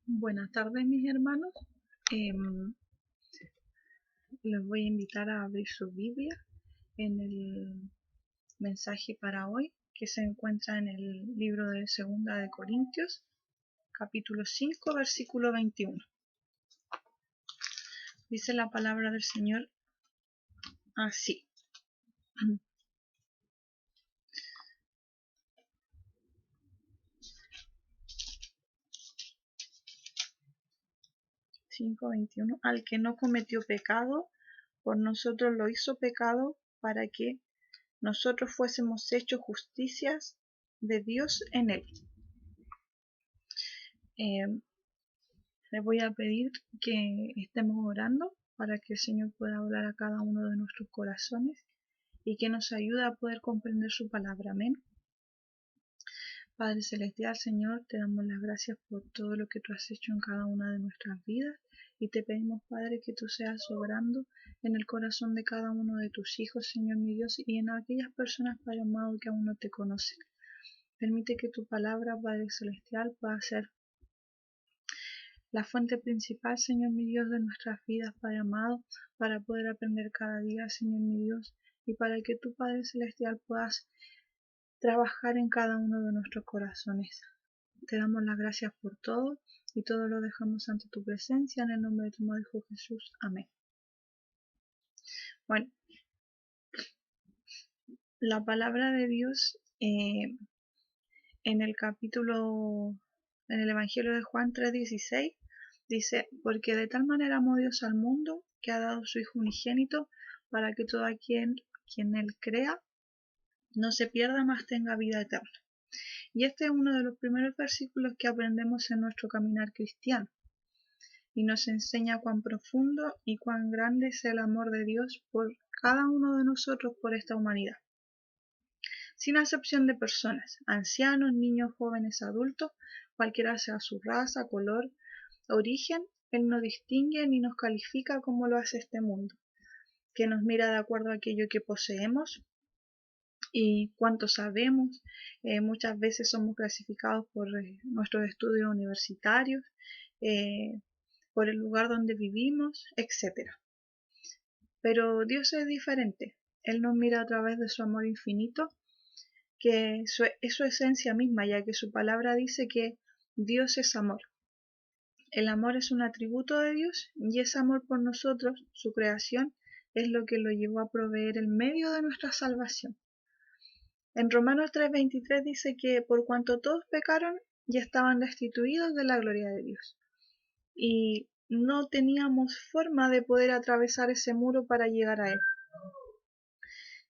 Buenas tardes, mis hermanos. Les voy a invitar a abrir su Biblia en el mensaje para hoy, que se encuentra en el libro de Segunda de Corintios, capítulo 5, versículo 21. Dice la palabra del Señor así. 5:21. Al que no cometió pecado, por nosotros lo hizo pecado, para que nosotros fuésemos hechos justicias de Dios en él. Les voy a pedir que estemos orando para que el Señor pueda hablar a cada uno de nuestros corazones y que nos ayude a poder comprender su palabra. Amén. Padre Celestial, Señor, te damos las gracias por todo lo que tú has hecho en cada una de nuestras vidas y te pedimos, Padre, que tú seas obrando en el corazón de cada uno de tus hijos, Señor mi Dios, y en aquellas personas, Padre amado, que aún no te conocen. Permite que tu palabra, Padre Celestial, pueda ser la fuente principal, Señor mi Dios, de nuestras vidas, Padre amado, para poder aprender cada día, Señor mi Dios, y para que tú, Padre Celestial, puedas trabajar en cada uno de nuestros corazones. Te damos las gracias por todo y todo lo dejamos ante tu presencia en el nombre de tu Hijo Jesús. Amén. Bueno, la palabra de Dios en el Evangelio de Juan 3:16 dice: porque de tal manera amó Dios al mundo que ha dado su Hijo unigénito, para que todo quien él crea no se pierda, mas tenga vida eterna. Y este es uno de los primeros versículos que aprendemos en nuestro caminar cristiano, y nos enseña cuán profundo y cuán grande es el amor de Dios por cada uno de nosotros, por esta humanidad, sin acepción de personas, ancianos, niños, jóvenes, adultos, cualquiera sea su raza, color, origen. Él no distingue ni nos califica como lo hace este mundo, que nos mira de acuerdo a aquello que poseemos y cuánto sabemos. Muchas veces somos clasificados por nuestros estudios universitarios, por el lugar donde vivimos, etc. Pero Dios es diferente. Él nos mira a través de su amor infinito, que es su esencia misma, ya que su palabra dice que Dios es amor. El amor es un atributo de Dios y ese amor por nosotros, su creación, es lo que lo llevó a proveer el medio de nuestra salvación. En Romanos 3:23 dice que por cuanto todos pecaron ya estaban destituidos de la gloria de Dios y no teníamos forma de poder atravesar ese muro para llegar a Él.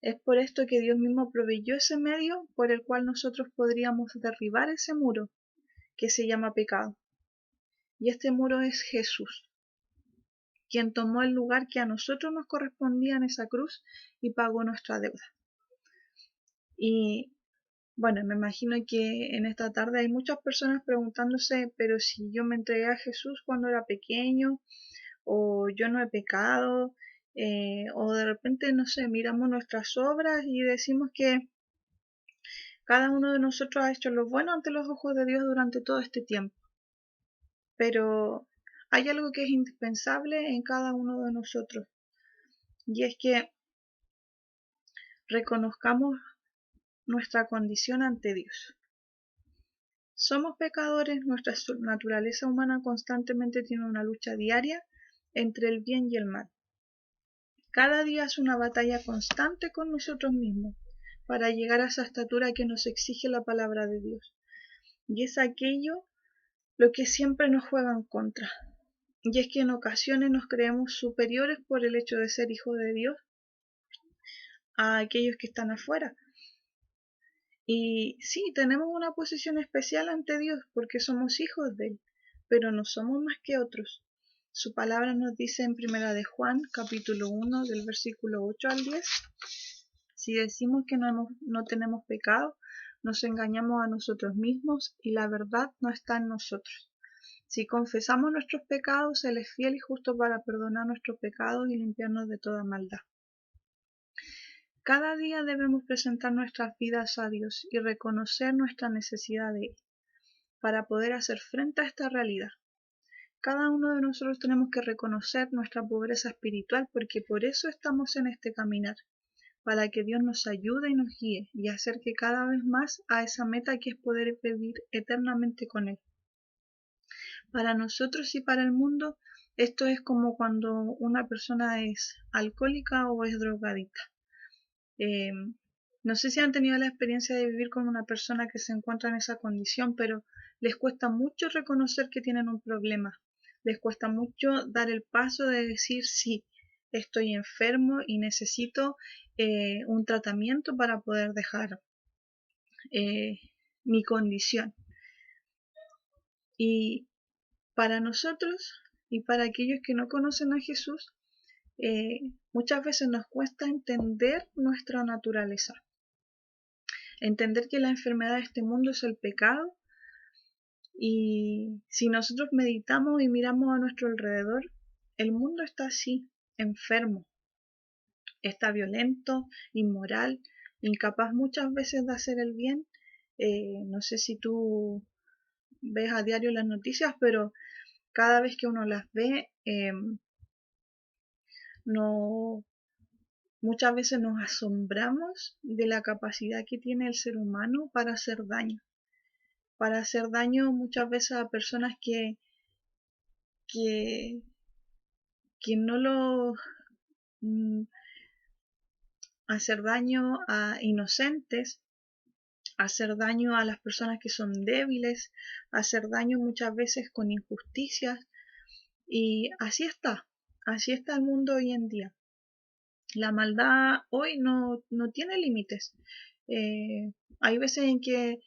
Es por esto que Dios mismo proveyó ese medio por el cual nosotros podríamos derribar ese muro que se llama pecado. Y este muro es Jesús, quien tomó el lugar que a nosotros nos correspondía en esa cruz y pagó nuestra deuda. Y bueno, me imagino que en esta tarde hay muchas personas preguntándose, pero si yo me entregué a Jesús cuando era pequeño, o yo no he pecado, o de repente, no sé, miramos nuestras obras y decimos que cada uno de nosotros ha hecho lo bueno ante los ojos de Dios durante todo este tiempo. Pero hay algo que es indispensable en cada uno de nosotros, y es que reconozcamos nuestra condición ante Dios. Somos pecadores, nuestra naturaleza humana constantemente tiene una lucha diaria entre el bien y el mal. Cada día es una batalla constante con nosotros mismos para llegar a esa estatura que nos exige la palabra de Dios. Y es aquello lo que siempre nos juega en contra. Y es que en ocasiones nos creemos superiores por el hecho de ser hijos de Dios a aquellos que están afuera. Y sí, tenemos una posición especial ante Dios porque somos hijos de Él, pero no somos más que otros. Su palabra nos dice en Primera de Juan, capítulo 1, del versículo 8 al 10, si decimos que no tenemos pecado, nos engañamos a nosotros mismos y la verdad no está en nosotros. Si confesamos nuestros pecados, Él es fiel y justo para perdonar nuestros pecados y limpiarnos de toda maldad. Cada día debemos presentar nuestras vidas a Dios y reconocer nuestra necesidad de Él para poder hacer frente a esta realidad. cada uno de nosotros tenemos que reconocer nuestra pobreza espiritual, porque por eso estamos en este caminar, para que Dios nos ayude y nos guíe y acerque cada vez más a esa meta que es poder vivir eternamente con Él. Para nosotros y para el mundo, esto es como cuando una persona es alcohólica o es drogadita. Eh, no sé si han tenido la experiencia de vivir con una persona que se encuentra en esa condición, pero les cuesta mucho reconocer que tienen un problema. Les cuesta mucho dar el paso de decir sí, estoy enfermo y necesito un tratamiento para poder dejar mi condición. Y para nosotros y para aquellos que no conocen a Jesús, muchas veces nos cuesta entender nuestra naturaleza. Entender que la enfermedad de este mundo es el pecado, y si nosotros meditamos y miramos a nuestro alrededor, el mundo está así, enfermo, está violento, inmoral, incapaz muchas veces de hacer el bien. No sé si tú ves a diario las noticias, pero cada vez que uno las ve, no, muchas veces nos asombramos de la capacidad que tiene el ser humano para hacer daño muchas veces a personas que, que no lo hacer daño a inocentes, hacer daño a las personas que son débiles, hacer daño muchas veces con injusticias, y así está el mundo hoy en día. La maldad hoy no tiene límites. Hay veces en que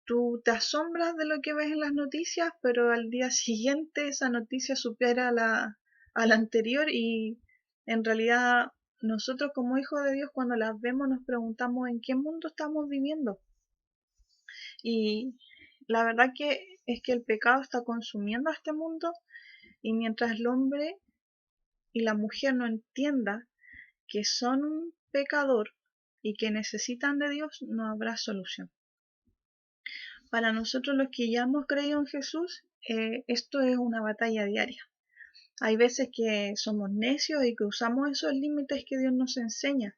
tú te asombras de lo que ves en las noticias, pero al día siguiente esa noticia supera a la anterior, y en realidad nosotros como hijos de Dios, cuando las vemos, nos preguntamos en qué mundo estamos viviendo. Y la verdad que es que el pecado está consumiendo a este mundo, y mientras el hombre y la mujer no entienda que son un pecador y que necesitan de Dios, no habrá solución. Para nosotros los que ya hemos creído en Jesús, esto es una batalla diaria. Hay veces que somos necios y que usamos esos límites que Dios nos enseña.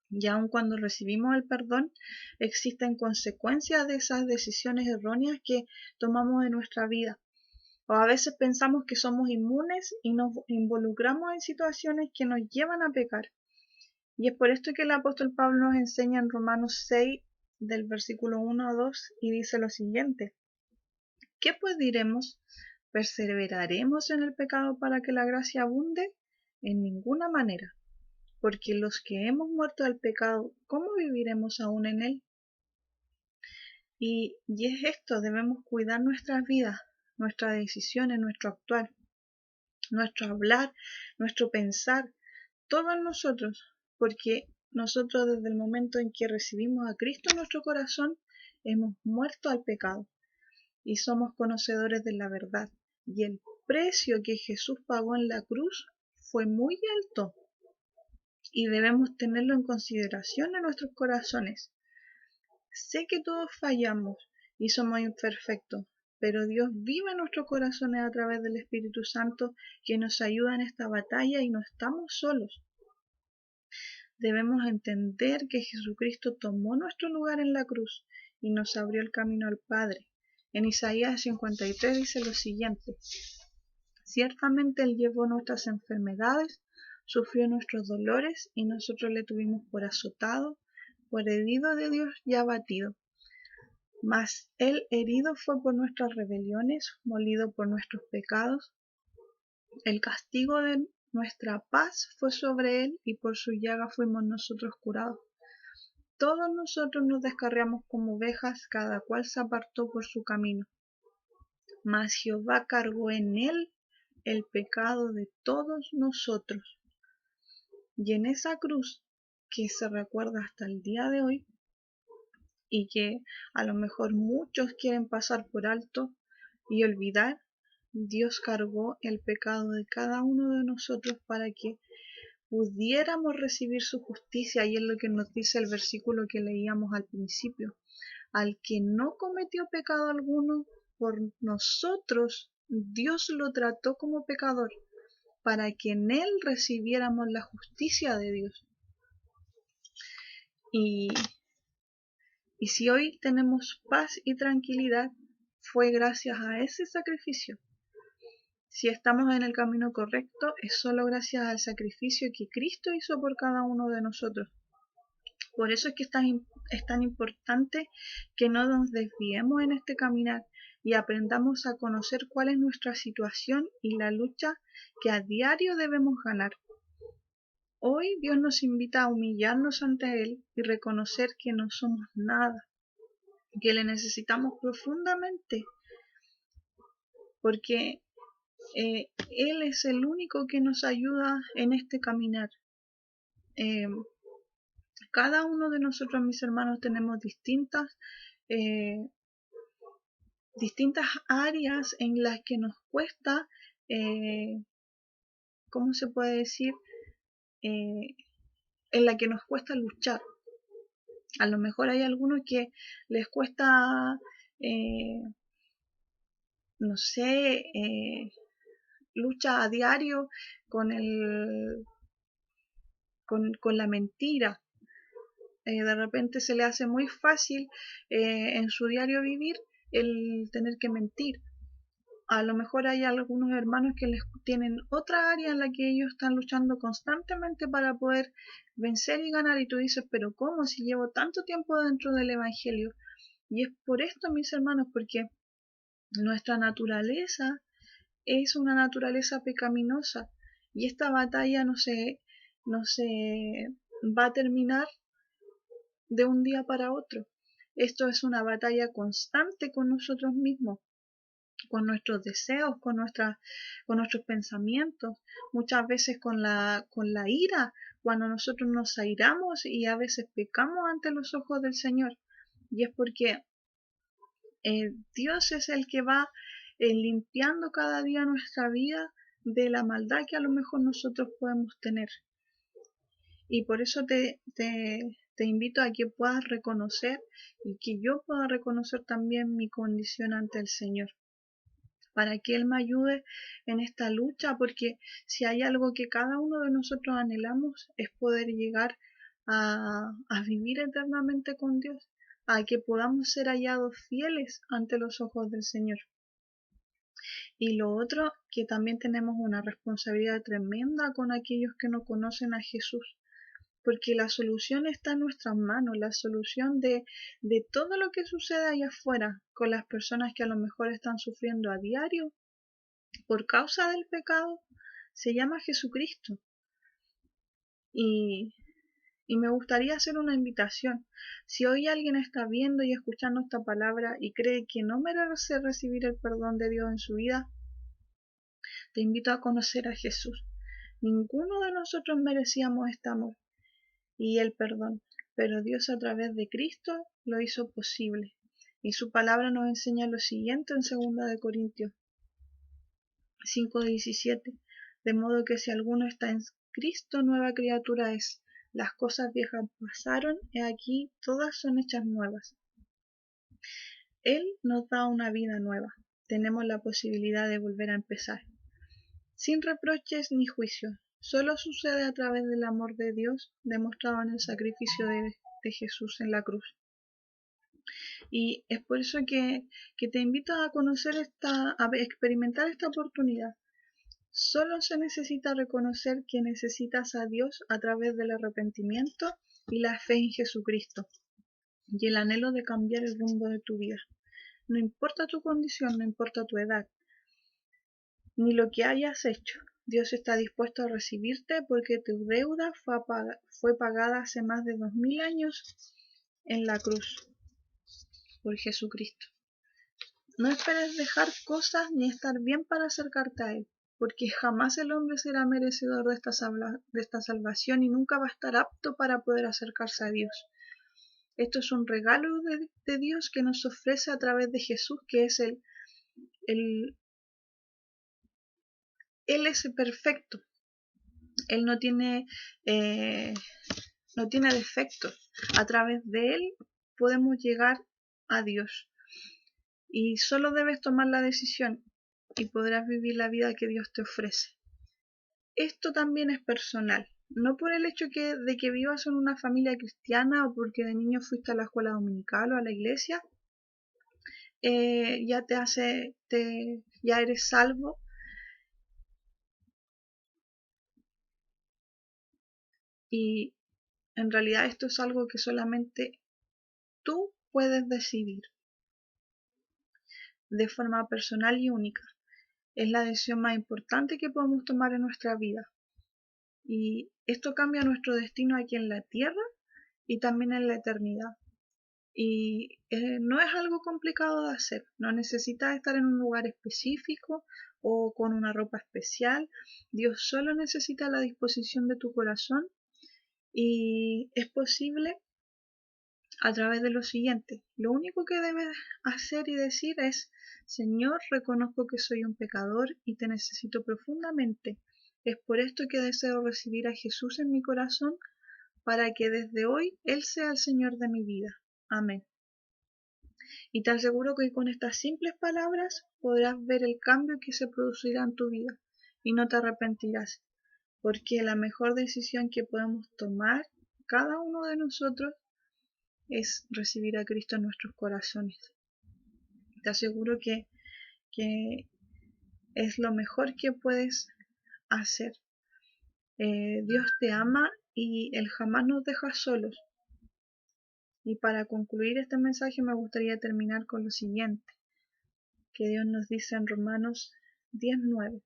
Y aun cuando recibimos el perdón, existen consecuencias de esas decisiones erróneas que tomamos en nuestra vida. O a veces pensamos que somos inmunes y nos involucramos en situaciones que nos llevan a pecar. Y es por esto que el apóstol Pablo nos enseña en Romanos 6, del versículo 1 a 2, y dice lo siguiente: ¿qué pues diremos? ¿Perseveraremos en el pecado para que la gracia abunde? En ninguna manera, porque los que hemos muerto al pecado, ¿cómo viviremos aún en él? Y es esto, debemos cuidar nuestras vidas, nuestras decisiones, nuestro actuar, nuestro hablar, nuestro pensar, todos nosotros, porque nosotros desde el momento en que recibimos a Cristo en nuestro corazón, hemos muerto al pecado y somos conocedores de la verdad. Y el precio que Jesús pagó en la cruz fue muy alto, y debemos tenerlo en consideración en nuestros corazones. Sé que todos fallamos y somos imperfectos, pero Dios vive en nuestros corazones a través del Espíritu Santo, que nos ayuda en esta batalla, y no estamos solos. Debemos entender que Jesucristo tomó nuestro lugar en la cruz y nos abrió el camino al Padre. En Isaías 53 dice lo siguiente: ciertamente Él llevó nuestras enfermedades, sufrió nuestros dolores, y nosotros le tuvimos por azotado, por herido de Dios y abatido. Mas Él herido fue por nuestras rebeliones, molido por nuestros pecados. El castigo de nuestra paz fue sobre Él, y por su llaga fuimos nosotros curados. Todos nosotros nos descarriamos como ovejas, cada cual se apartó por su camino. Mas Jehová cargó en Él el pecado de todos nosotros. Y en esa cruz, que se recuerda hasta el día de hoy, y que a lo mejor muchos quieren pasar por alto y olvidar, Dios cargó el pecado de cada uno de nosotros para que pudiéramos recibir su justicia. Y es lo que nos dice el versículo que leíamos al principio: al que no cometió pecado alguno, por nosotros Dios lo trató como pecador para que en él recibiéramos la justicia de Dios. Y si hoy tenemos paz y tranquilidad, fue gracias a ese sacrificio. Si estamos en el camino correcto, es solo gracias al sacrificio que Cristo hizo por cada uno de nosotros. Por eso es que es tan importante que no nos desviemos en este caminar y aprendamos a conocer cuál es nuestra situación y la lucha que a diario debemos ganar. Hoy Dios nos invita a humillarnos ante Él y reconocer que no somos nada, que le necesitamos profundamente, porque Él es el único que nos ayuda en este caminar. Cada uno de nosotros, mis hermanos, tenemos distintas áreas en las que nos cuesta, ¿cómo se puede decir? En la que nos cuesta luchar. A lo mejor hay algunos que les cuesta, no sé, lucha a diario con con la mentira. De repente se le hace muy fácil en su diario vivir el tener que mentir. A lo mejor hay algunos hermanos que les tienen otra área en la que ellos están luchando constantemente para poder vencer y ganar, y tú dices, pero ¿cómo si llevo tanto tiempo dentro del Evangelio? Y es por esto, mis hermanos, porque nuestra naturaleza es una naturaleza pecaminosa, y esta batalla no se va a terminar de un día para otro. Esto es una batalla constante con nosotros mismos, con nuestros deseos, con nuestros pensamientos, muchas veces con la ira, cuando nosotros nos airamos y a veces pecamos ante los ojos del Señor. Y es porque Dios es el que va limpiando cada día nuestra vida de la maldad que a lo mejor nosotros podemos tener. Y por eso te invito a que puedas reconocer y que yo pueda reconocer también mi condición ante el Señor, para que Él me ayude en esta lucha, porque si hay algo que cada uno de nosotros anhelamos es poder llegar a vivir eternamente con Dios, a que podamos ser hallados fieles ante los ojos del Señor. Y lo otro, que también tenemos una responsabilidad tremenda con aquellos que no conocen a Jesús, porque la solución está en nuestras manos, la solución de todo lo que sucede allá afuera con las personas que a lo mejor están sufriendo a diario por causa del pecado, se llama Jesucristo. Y me gustaría hacer una invitación. Si hoy alguien está viendo y escuchando esta palabra y cree que no merece recibir el perdón de Dios en su vida, te invito a conocer a Jesús. Ninguno de nosotros merecíamos este amor y el perdón, pero Dios a través de Cristo lo hizo posible. Y su palabra nos enseña lo siguiente en 2 de Corintios 5:17, de modo que si alguno está en Cristo, nueva criatura es. Las cosas viejas pasaron, he aquí todas son hechas nuevas. Él nos da una vida nueva. Tenemos la posibilidad de volver a empezar, sin reproches ni juicios. Solo sucede a través del amor de Dios demostrado en el sacrificio de Jesús en la cruz. Y es por eso que te invito a conocer a experimentar esta oportunidad. Solo se necesita reconocer que necesitas a Dios a través del arrepentimiento y la fe en Jesucristo y el anhelo de cambiar el rumbo de tu vida. No importa tu condición, no importa tu edad, ni lo que hayas hecho. Dios está dispuesto a recibirte porque tu deuda fue pagada hace más de 2000 años en la cruz por Jesucristo. No esperes dejar cosas ni estar bien para acercarte a Él, porque jamás el hombre será merecedor de esta salvación y nunca va a estar apto para poder acercarse a Dios. Esto es un regalo de Dios que nos ofrece a través de Jesús, que es Él es perfecto. Él no tiene defectos. A través de Él podemos llegar a Dios. Y solo debes tomar la decisión y podrás vivir la vida que Dios te ofrece. Esto también es personal, no por el hecho de que vivas en una familia cristiana o porque de niño fuiste a la escuela dominical o a la iglesia, ya eres salvo. Y en realidad esto es algo que solamente tú puedes decidir de forma personal y única. Es la decisión más importante que podemos tomar en nuestra vida. Y esto cambia nuestro destino aquí en la tierra y también en la eternidad. Y no es algo complicado de hacer. No necesitas estar en un lugar específico o con una ropa especial. Dios solo necesita la disposición de tu corazón y es posible a través de lo siguiente. Lo único que debes hacer y decir es: Señor, reconozco que soy un pecador y te necesito profundamente. Es por esto que deseo recibir a Jesús en mi corazón para que desde hoy Él sea el Señor de mi vida. Amén. Y te aseguro que con estas simples palabras podrás ver el cambio que se producirá en tu vida y no te arrepentirás, porque la mejor decisión que podemos tomar cada uno de nosotros es recibir a Cristo en nuestros corazones. Te aseguro que es lo mejor que puedes hacer. Dios te ama y Él jamás nos deja solos. Y para concluir este mensaje me gustaría terminar con lo siguiente, que Dios nos dice en Romanos 10:9,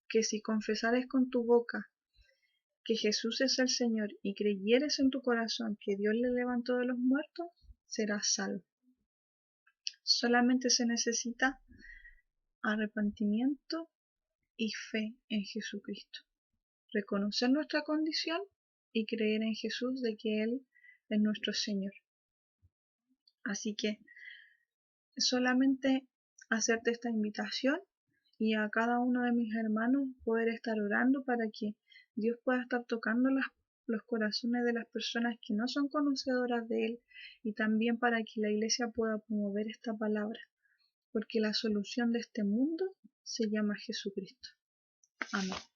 que si confesares con tu boca que Jesús es el Señor y creyeres en tu corazón que Dios le levantó de los muertos, serás salvo. Solamente se necesita arrepentimiento y fe en Jesucristo. Reconocer nuestra condición y creer en Jesús de que Él es nuestro Señor. Así que solamente hacerte esta invitación y a cada uno de mis hermanos poder estar orando para que Dios pueda estar tocando los corazones de las personas que no son conocedoras de Él y también para que la iglesia pueda promover esta palabra, porque la solución de este mundo se llama Jesucristo. Amén.